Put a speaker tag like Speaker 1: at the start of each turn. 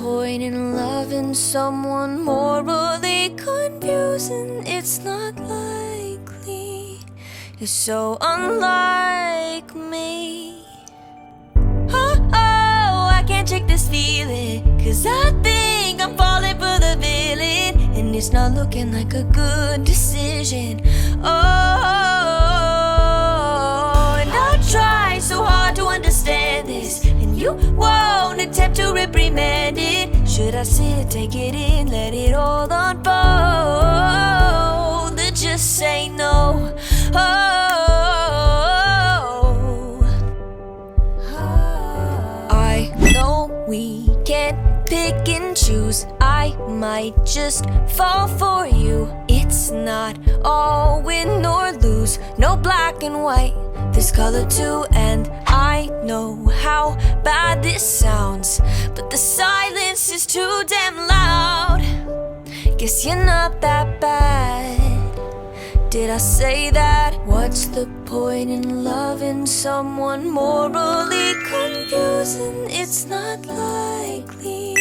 Speaker 1: point in loving someone morally confusing? It's not likely. You're so unlike me. Oh, I can't shake this feeling, 'cause I think I'm falling for the villain, and it's not looking like a good decision. Oh, and I try so hard to understand this, and you won't attempt to reprimand it. Should I sit, take it in, let it all unfold, or just say no? I know we can't pick and choose. I might just fall for you. It's not all win or lose. No black and white, there's color too. And I know how bad this sounds, but the silence is too damn loud. Guess you're not that bad. Did I say that? What's the point in loving someone morally confusing? It's not likely.